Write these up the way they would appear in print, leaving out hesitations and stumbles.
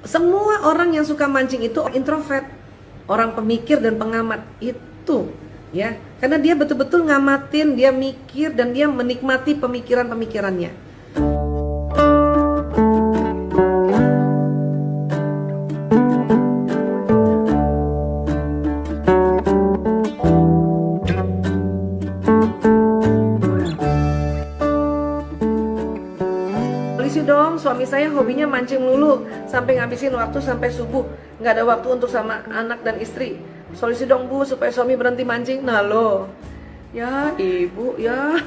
Semua orang yang suka mancing itu introvert, orang pemikir dan pengamat itu, ya, karena dia betul-betul ngamatin, dia mikir dan dia menikmati pemikiran-pemikirannya. Polisi dong, suami saya hobinya mancing melulu sampai ngabisin waktu sampai subuh, nggak ada waktu untuk sama anak dan istri. Solusi dong Bu supaya suami berhenti mancing. Nah lo, ya ibu ya,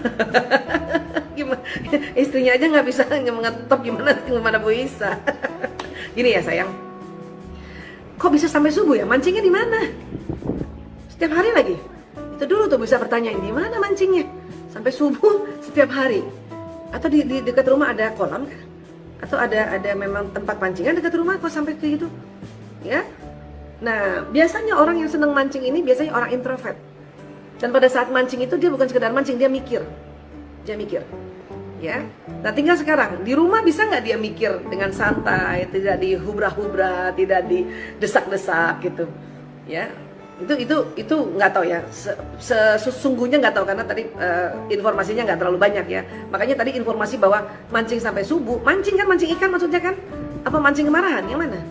gimana? Istrinya aja nggak bisa ngetop, gimana Bu Isa? Gini ya sayang, kok bisa sampai subuh ya? Mancingnya di mana? Setiap hari lagi? Itu dulu tuh bisa pertanyaan, di mana mancingnya? Sampai subuh setiap hari? Atau di dekat rumah ada kolam kah? Atau ada memang tempat pancingan dekat rumah kok sampai ke gitu? Ya. Nah, biasanya orang yang senang mancing ini biasanya orang introvert. Dan pada saat mancing itu dia bukan sekedar mancing, dia mikir. Dia mikir. Ya. Nah, tinggal sekarang di rumah bisa nggak dia mikir dengan santai, tidak dihubra-hubra, tidak didesak-desak gitu. Ya. Itu nggak tahu ya, sesungguhnya nggak tahu karena tadi informasinya nggak terlalu banyak ya. Makanya tadi informasi bahwa mancing sampai subuh, mancing kan, mancing ikan maksudnya kan, apa mancing kemarahan, yang mana?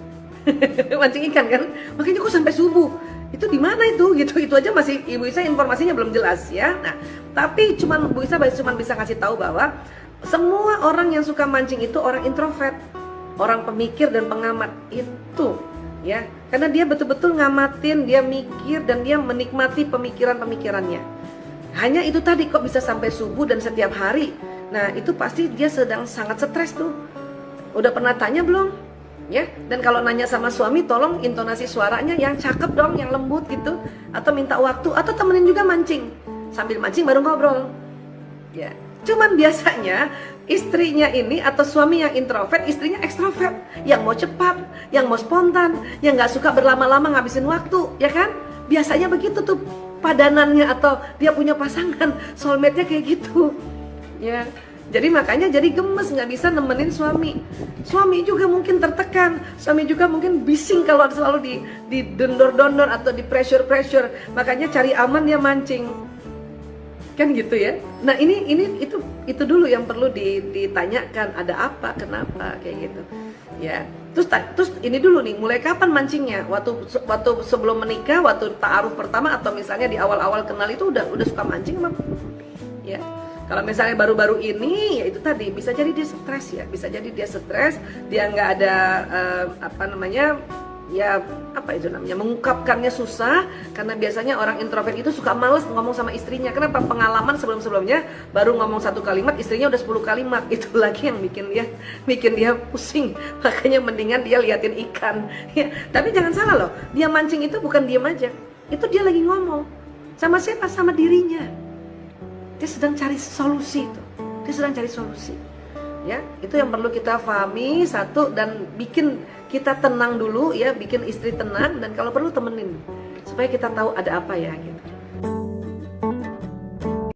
Mancing ikan kan, makanya kok sampai subuh, itu di mana itu gitu aja masih Ibu Isa informasinya belum jelas ya. Nah tapi Bu Isa cuma bisa kasih tahu bahwa semua orang yang suka mancing itu orang introvert, orang pemikir dan pengamat itu, ya, karena dia betul-betul ngamatin, dia mikir dan dia menikmati pemikiran-pemikirannya. Hanya itu tadi kok bisa sampai subuh dan setiap hari. Nah itu pasti dia sedang sangat stres tuh. Udah pernah tanya belum? Ya, dan kalau nanya sama suami tolong intonasi suaranya yang cakep dong, yang lembut gitu, atau minta waktu, atau temenin juga mancing. Sambil mancing baru ngobrol. Ya, cuman biasanya istrinya ini atau suami yang introvert, istrinya ekstrovert, yang mau cepat, yang mau spontan, yang nggak suka berlama-lama ngabisin waktu, ya kan? Biasanya begitu tuh padanannya atau dia punya pasangan, soulmate-nya kayak gitu, ya. Jadi makanya jadi gemes, nggak bisa nemenin suami. Suami juga mungkin tertekan, suami juga mungkin bising kalau selalu di dondor-dondor atau di pressure. Makanya cari aman dia mancing. Kan gitu ya. Nah itu dulu yang perlu ditanyakan, ada apa, kenapa kayak gitu ya. Terus ini dulu nih, mulai kapan mancingnya? Waktu sebelum menikah, waktu ta'aruf pertama, atau misalnya di awal-awal kenal itu udah suka mancing emang? Ya, kalau misalnya baru-baru ini ya itu tadi bisa jadi dia stres ya, bisa jadi dia stres, dia nggak ada mengungkapkannya susah, karena biasanya orang introvert itu suka males ngomong sama istrinya. Kenapa? Pengalaman sebelumnya baru ngomong satu kalimat, istrinya udah 10 kalimat. Itu lagi yang bikin dia pusing. Makanya mendingan dia liatin ikan ya. Tapi jangan salah loh, dia mancing itu bukan diem aja, itu dia lagi ngomong sama siapa? Sama dirinya. Dia sedang cari solusi itu, dia sedang cari solusi. Ya, itu yang perlu kita pahami satu, dan bikin kita tenang dulu ya, bikin istri tenang, dan kalau perlu temenin supaya kita tahu ada apa ya gitu.